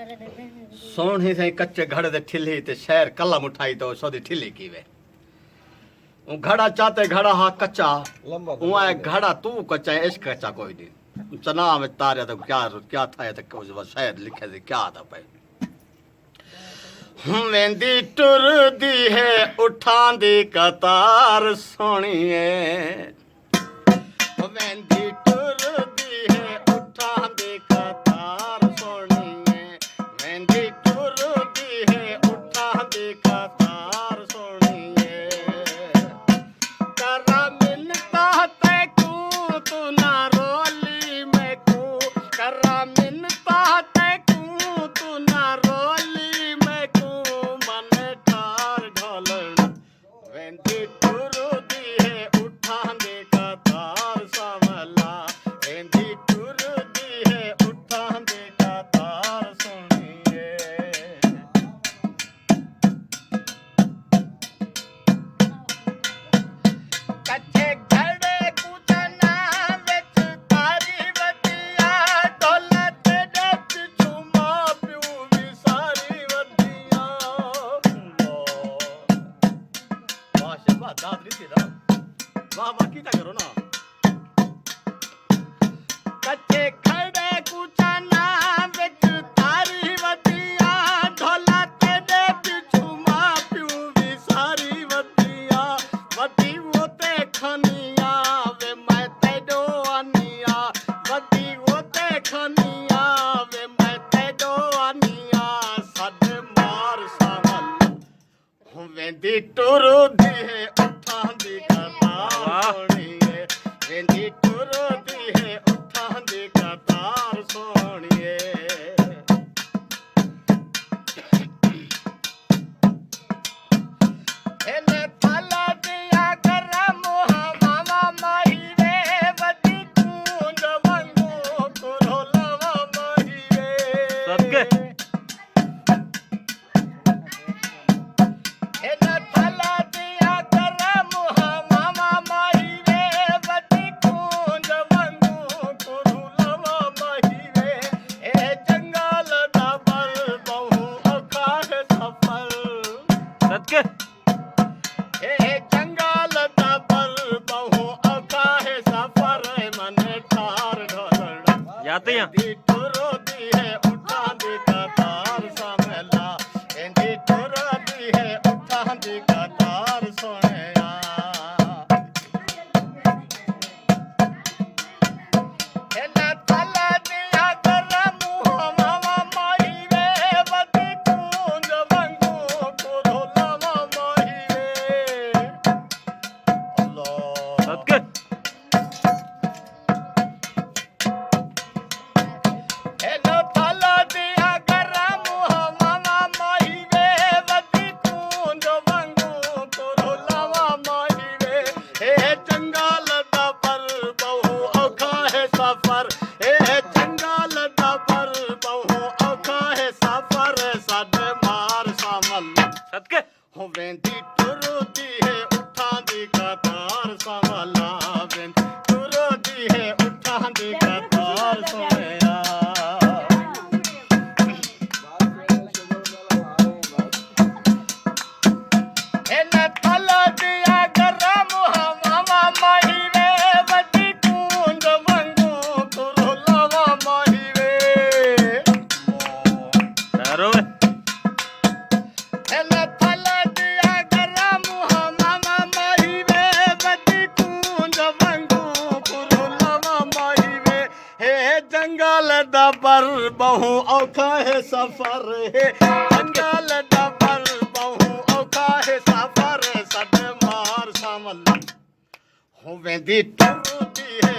सोहनी से कच्चे घड़े दे ठिली ते शहर कलम उठाई तो सोदी ठिली की वे घड़ा चाहते घड़ा हा कच्चा उआ घड़ा तू कच्चा इश्क कच्चा कोई नहीं चना में तारे तो क्या था तो शहर लिखे थे क्या था भाई वेंदी टुर दी है उठांदी कतार सोनिए वेंदी टुर दी है उठांदी कतार सोनिए वेंदी टुर दी है उठांदी कतार सोनिए करा मिलता ते कू तू ना रोली में कू करा मिलता ते कू तू ना रोली में कू मन ठार ढोलन वेंदी टुर दी है उठांदी कतार सावला वेंदी टुर दी है उठांदी कतार सुनिए कच्चे घड़े कुचना विच तारी वदिया दौलत दे पिछू मां प्यू भी सारी वदिया माशाअल्लाह दाद रीति दा वाह वाह कीता करो ना कच्चे घड़े कुचना विच तारी वदिया दौलत दे पिछू मां प्यू भी सारी वदिया वदी वो ते खनिया वे मैं तेडो आनिया वदी वो ते खनिया वे मैं तेडो आनिया सद मार सावल वेंदी टुर दी है उठांदी कतार सोनिए वेंदी टुर दी है उठांदी कतार सोनिए एने थाला दिया गरम हवा माही वे वदी कूंज वंगो कुरो लवा माही वे सबके एने थाला दिया गरम हवा माही वे वदी कूंज वंगो कुरो लवा माही वे ए जंगल दा बल बहु औखा है सफर सबके ए जंगल दा बल बहु औखा है सफर मन ठार ढोलण याते हैं दी टुरो दी है उठांदी कतार सामला एंदी टुरो दी है उठांदी कतार सोनिया एना थाला दिया गरम हवा माही वे वदी कूंज वंगो कुरो लवा माही वे अल्लाह सबके एना थाला दिया गरम हवा माही वे वदी कूंज वंगो कुरो लवा माही वे ए जंगल दा पर बहु औखा है सफर ए जंगल दा पर बहु औखा है सफर सद मार सावल सदके हो वेंदी टुर दी है उठांदी कतार सावला वेंदी टुर दी है उठांदी कतार सोनिया एना थाला दिया गरम हवा माही वे वदी कूंज वंगो कुरो लवा माही वे तारो एना थाला दिया गरम हवा माही वे वदी कूंज वंगो कुरो लवा माही वे हे जंगल दा पर बहु औखा है सफर हे जंगल दा पर बहु औखा है सफर सद मार सावल हो वेंदी टुर दी है